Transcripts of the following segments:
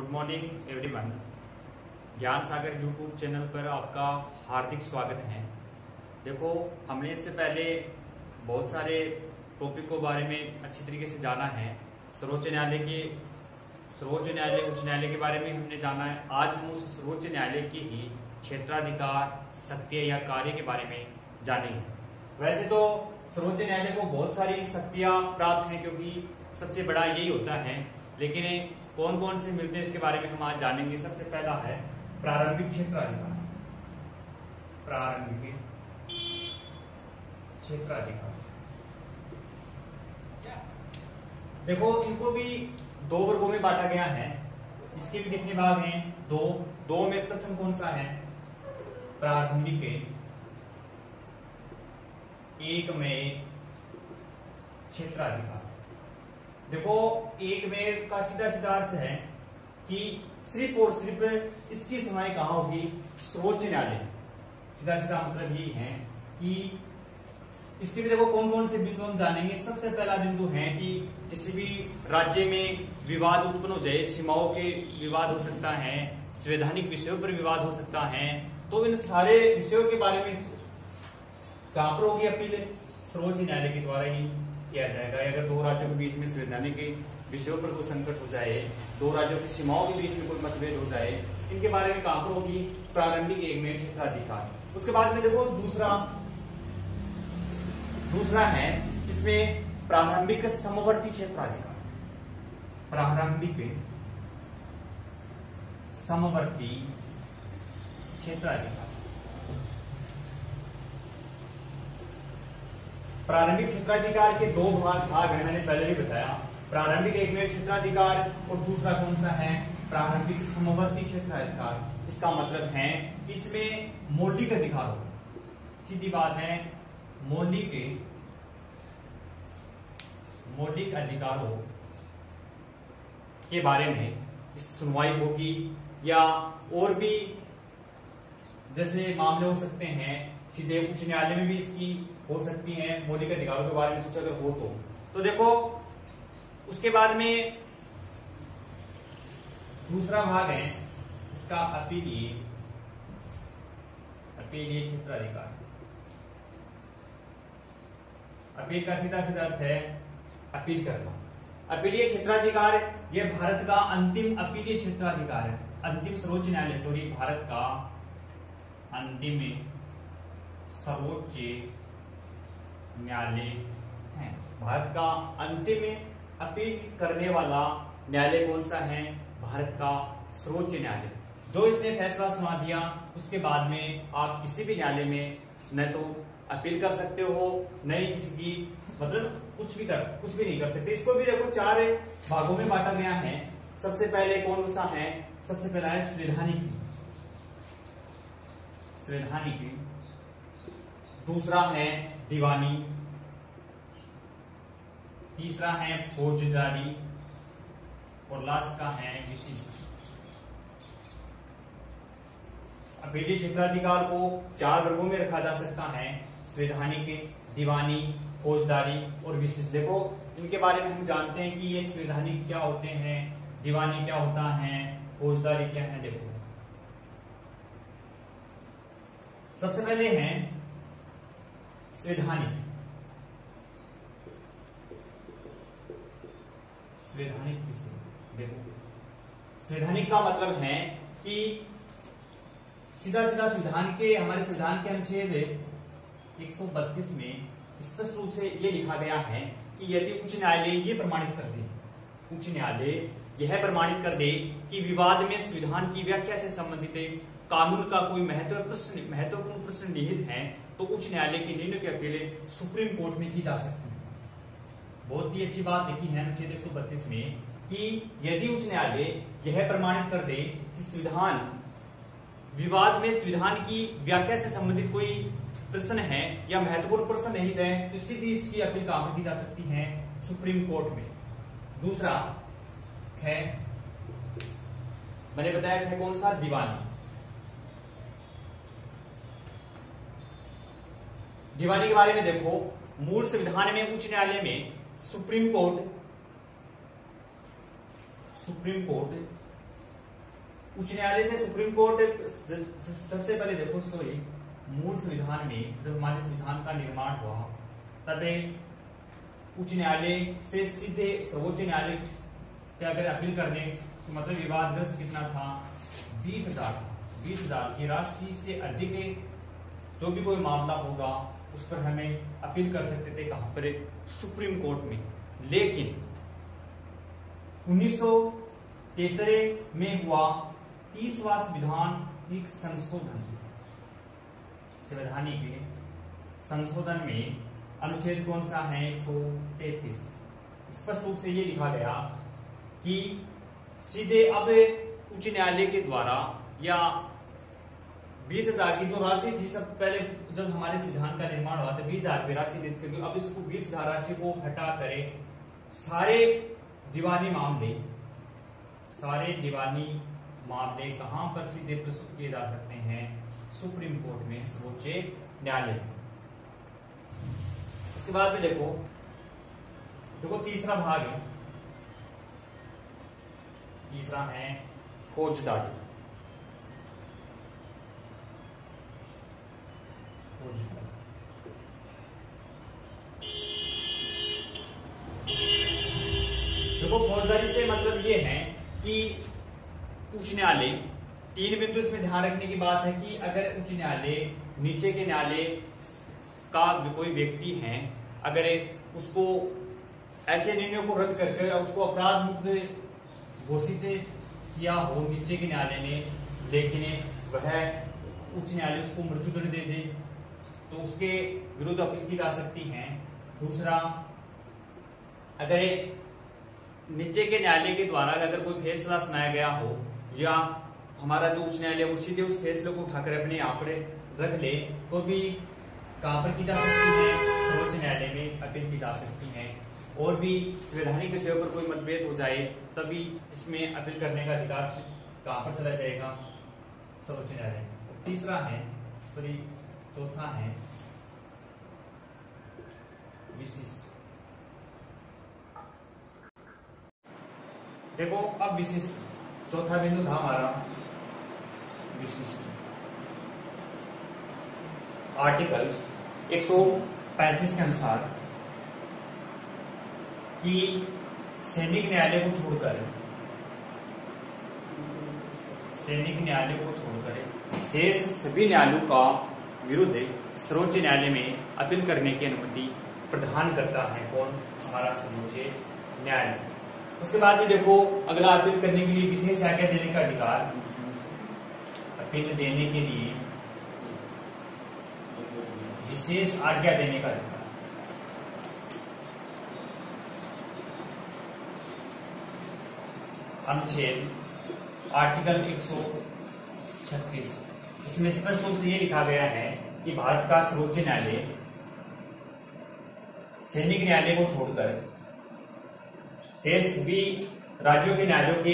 Good morning everyone. ज्ञान सागर YouTube channel पर आपका हार्दिक स्वागत है। देखो, हमने इससे पहले बहुत सारे टॉपिक को बारे में अच्छी तरीके से जाना है। सर्वोच्च न्यायालय, उच्च न्यायालय के बारे में हमने जाना है। आज हम उस सर्वोच्च न्यायालय की ही क्षेत्राधिकार, शक्तियां या कार्य के बारे में जानेंगे। वैसे तो सर्वोच्च न्यायालय को बहुत सारी शक्तियां प्राप्त हैं, क्योंकि सबसे बड़ा यही होता है, लेकिन कौन कौन से मिलते हैं इसके बारे में हम आज जानेंगे। सबसे पहला है प्रारंभिक क्षेत्राधिकार। प्रारंभिक क्षेत्राधिकार, देखो इनको भी दो वर्गों में बांटा गया है। इसके भी कितने भाग हैं? दो में प्रथम कौन सा है? प्रारंभिक एक में क्षेत्राधिकार। देखो, एक में का सीधा सीधा अर्थ है कि सिर्फ और सिर्फ इसकी सुनवाई कहां होगी? सर्वोच्च न्यायालय। सीधा सीधा मतलब यही है कि इसके भी देखो कौन कौन से बिंदु हम जानेंगे। सबसे पहला बिंदु है कि किसी भी राज्य में विवाद उत्पन्न हो जाए, सीमाओं के विवाद हो सकता है, संवैधानिक विषयों पर विवाद हो सकता है, तो इन सारे विषयों के बारे में कहां पर होगी अपील? सर्वोच्च न्यायालय के द्वारा ही किया जाएगा। अगर दो राज्यों के बीच में संवैधानिक विषयों पर कोई संकट हो जाए, दो राज्यों की सीमाओं के बीच में कोई मतभेद हो जाए, इनके बारे में कहां पर होगी? प्रारंभिक एक में क्षेत्राधिकार। उसके बाद में देखो दूसरा है इसमें प्रारंभिक समवर्ती क्षेत्राधिकार। प्रारंभिक समवर्ती क्षेत्राधिकार। प्रारंभिक क्षेत्राधिकार के दो भाग हैं, मैंने पहले भी बताया। प्रारंभिक एक में क्षेत्राधिकार और दूसरा कौन सा है? प्रारंभिक समवर्ती क्षेत्राधिकार। इसका मतलब है इसमें मौलिक अधिकार हो, सीधी बात है, मौलिक अधिकारों के बारे में इस सुनवाई होगी। या और भी जैसे मामले हो सकते हैं, सीधे उच्च न्यायालय में भी इसकी हो सकती हैं, मौलिक अधिकारों के बारे में कुछ अगर हो तो देखो उसके बाद में दूसरा भाग है इसका अपीलीय क्षेत्राधिकार। अपील का सीधा सीधा अर्थ है अपील करना। अपीलीय क्षेत्राधिकार यह भारत का अंतिम अपीलीय क्षेत्राधिकार है। अंतिम सर्वोच्च न्यायालय, भारत का अंतिम सर्वोच्च न्यायालय है। भारत का अंतिम अपील करने वाला न्यायालय कौन सा है? भारत का सर्वोच्च न्यायालय। जो इसने फैसला सुना दिया, उसके बाद में आप किसी भी न्यायालय में न तो अपील कर सकते हो, न ही किसी की मतलब कुछ भी नहीं कर सकते। इसको भी देखो चार भागों में बांटा गया है। सबसे पहले कौन सा है? सबसे पहला है संवैधानिक। दूसरा है दीवानी। तीसरा है फौजदारी और लास्ट का है विशिष्ट। अपीलीय क्षेत्राधिकार को चार वर्गों में रखा जा सकता है: संवैधानिक, दीवानी, फौजदारी और विशिष्ट। देखो इनके बारे में हम जानते हैं कि ये संवैधानिक क्या होते हैं, दीवानी क्या होता है, फौजदारी क्या है। देखो सबसे पहले है संवैधानिक। किसे? देखो संवैधानिक का मतलब है कि सीधा संविधान के, हमारे संविधान के अनुच्छेद 132 में स्पष्ट रूप से ये लिखा गया है कि यदि उच्च न्यायालय ये प्रमाणित कर दे, उच्च न्यायालय यह प्रमाणित कर दे कि विवाद में संविधान की व्याख्या से संबंधित कानून का कोई महत्वपूर्ण प्रश्न निहित है, तो उच्च न्यायालय के निर्णय की अपील सुप्रीम कोर्ट में की जा सकती है। बहुत ही अच्छी बात लिखी है अनुच्छेद 132 में कि यदि उच्च न्यायालय यह प्रमाणित कर दे कि संविधान, विवाद में संविधान की व्याख्या से संबंधित कोई प्रश्न है या महत्वपूर्ण प्रश्न नहीं है, तो सीधी इसकी अपील कहां की जा सकती है? सुप्रीम कोर्ट में। दूसरा है, मैंने बताया है कौन सा? दीवानी। दीवानी के बारे में देखो, मूल संविधान में उच्च न्यायालय में सुप्रीम कोर्ट उच्च न्यायालय से सुप्रीम कोर्ट, सबसे पहले देखो सॉरी, मूल संविधान में जब हमारे संविधान का निर्माण हुआ तब उच्च न्यायालय से सीधे सर्वोच्च न्यायालय के अगर अपील करने तो मतलब विवादग्रस्त कितना था, 20,000 की राशि से अधिक जो भी कोई मामला होगा उस पर हमें अपील कर सकते थे, कहां पर, सुप्रीम कोर्ट में। लेकिन 1973 में हुआ 30वां संविधानिक संशोधन, संवैधानिक संशोधन में अनुच्छेद कौन सा है, 133, स्पष्ट रूप से ये लिखा गया कि सीधे अब उच्च न्यायालय के द्वारा या 20,000 की जो राशि थी, सब पहले जब हमारे संविधान का निर्माण हुआ था 20,000 की राशि दी थी, अब इसको 20,000 राशि को हटा करे सारे दीवानी मामले कहां पर सीधे प्रस्तुत किए जा सकते हैं, सुप्रीम कोर्ट में, सर्वोच्च न्यायालय में। इसके बाद में देखो तीसरा भाग है, तीसरा है फौजदारी। देखो फौजदारी से मतलब ये है कि उच्च न्यायालय, 3 बिंदु इसमें ध्यान रखने की बात है कि अगर उच्च न्यायालय नीचे के न्यायालय का कोई व्यक्ति है, अगर उसको ऐसे निर्णयों को रद्द करके उसको अपराध मुक्त घोषित किया हो नीचे के न्यायालय ने, लेकिन वह उच्च न्यायालय उसको मृत्युदंड दे दे तो उसके विरुद्ध अपील की जा सकती है। दूसरा, अगर नीचे के न्यायालय के द्वारा अगर कोई फैसला सुनाया गया हो या हमारा जो उच्च न्यायालय वो सीधे उस फैसले को उठाकर अपने यहाँ पर रख ले तो भी कहां पर की जा सकती है, सर्वोच्च न्यायालय में अपील की जा सकती है। और भी संवैधानिक विषयों पर कोई मतभेद हो जाए तभी इसमें अपील करने का अधिकार कहां पर चला जाएगा, सर्वोच्च न्यायालय। तीसरा है चौथा है विशिष्ट। देखो अब विशिष्ट, चौथा बिंदु था हमारा विशिष्ट। आर्टिकल 135 के अनुसार कि सैनिक न्यायालय को छोड़कर शेष सभी न्यायालयों का विरुद्ध सर्वोच्च न्यायालय में अपील करने की अनुमति प्रदान करता है कौन, हमारा सर्वोच्च न्यायालय। उसके बाद में देखो अगला, अपील करने के लिए विशेष आज्ञा देने का अधिकार, अपील देने के लिए विशेष आज्ञा देने का अधिकार। अनुच्छेद आर्टिकल 136, इसमें स्पष्ट रूप से ये लिखा गया है कि भारत का सर्वोच्च न्यायालय सैनिक न्यायालय को छोड़कर शेष सभी राज्यों के न्यायालयों के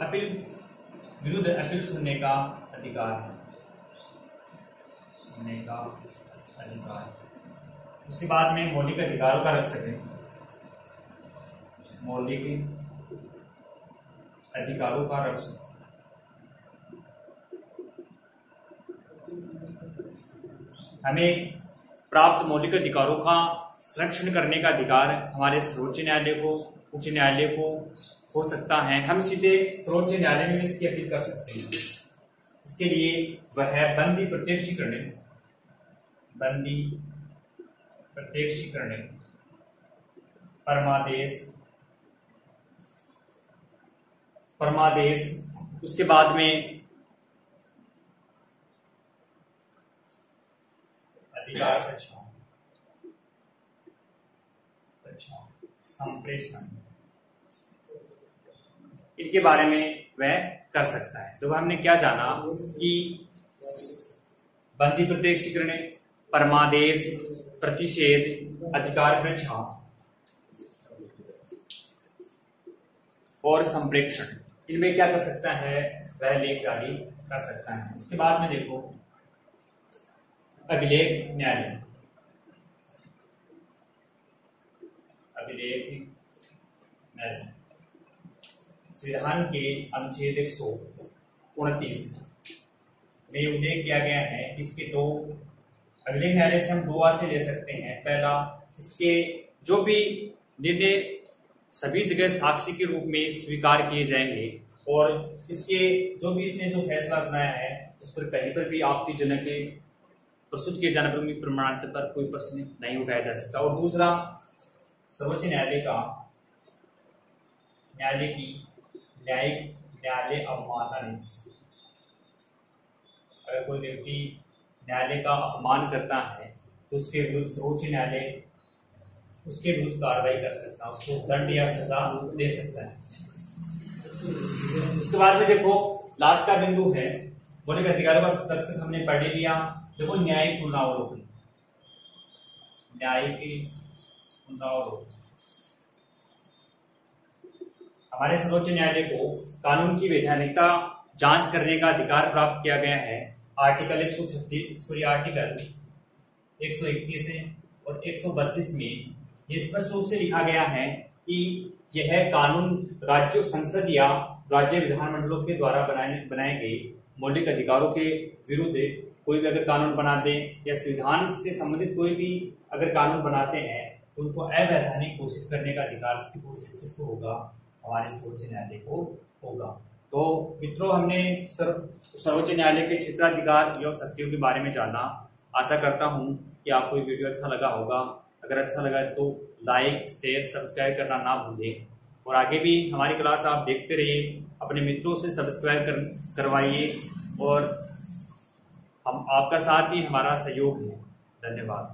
अपील विरुद्ध अपील सुनने का अधिकार। उसके बाद में मौलिक अधिकारों का रख सके, मौलिक अधिकारों का रख सके। हमें प्राप्त मौलिक अधिकारों का संरक्षण करने का अधिकार हमारे सर्वोच्च न्यायालय को, उच्च न्यायालय को हो सकता है। हम सीधे सर्वोच्च न्यायालय में इसकी अपील कर सकते हैं। इसके लिए वह है बंदी प्रत्यक्षीकरण, परमादेश, उसके बाद में अधिकार संप्रेषण, इनके बारे में वह कर सकता है। तो हमने क्या जाना कि बंदी प्रत्यक्षीकरण, परमादेश, प्रतिषेध, अधिकार प्रच्छा और संप्रेक्षण, इनमें क्या कर सकता है, वह लेख जारी कर सकता है। उसके बाद में देखो अभिलेख न्यायालय, संविधान के अनुच्छेद 100 29 में उल्लेख किया गया है। इसके दो अगले न्यायालय से हम दो आशय ले सकते हैं। पहला, इसके जो भी निर्णय सभी जगह साक्षी के रूप में स्वीकार किए जाएंगे और इसके जो भी इसने जो फैसला सुनाया है उस पर कहीं पर भी आपत्तिजनक प्रस्तुत किए जाने पर भी प्रमाणांतर पर कोई प्रश्न नहीं उठाया जा सकता। और दूसरा, सर्वोच्च न्यायालय की न्यायालय अवमानना नहीं। अगर कोई व्यक्ति न्यायालय का अपमान करता है तो उसके विरुद्ध सर्वोच्च न्यायालय उसके विरुद्ध कार्रवाई कर सकता है, उसको दंड या सजा दे सकता है। उसके बाद में देखो लास्ट का बिंदु है मौलिक अधिकारों का संरक्षण हमने पढ़ लिया। देखो न्यायिक पुनरावलोकन, हमारे सर्वोच्च न्यायालय को कानून की वैधानिकता जांच करने का अधिकार प्राप्त किया गया है। आर्टिकल 131 और 132 में ये स्पष्ट रूप से लिखा गया है कि यह कानून राज्य संसद या राज्य विधानमंडलों के द्वारा बनाए गए मौलिक अधिकारों के विरुद्ध कोई भी अगर कानून बना दे या संविधान से संबंधित कोई भी अगर कानून बनाते हैं तो उनको अवैधानिक घोषित करने का अधिकार किसको होगा? हमारे सर्वोच्च न्यायालय को होगा। तो मित्रों, हमने सर्वोच्च न्यायालय के क्षेत्राधिकार एवं शक्तियों के बारे में जाना। आशा करता हूं कि आपको ये वीडियो अच्छा लगा होगा। अगर अच्छा लगा तो लाइक, शेयर, सब्सक्राइब करना ना भूलें और आगे भी हमारी क्लास आप देखते रहिए, अपने मित्रों से सब्सक्राइब करवाइए और हम आपका साथ ही हमारा सहयोग है। धन्यवाद।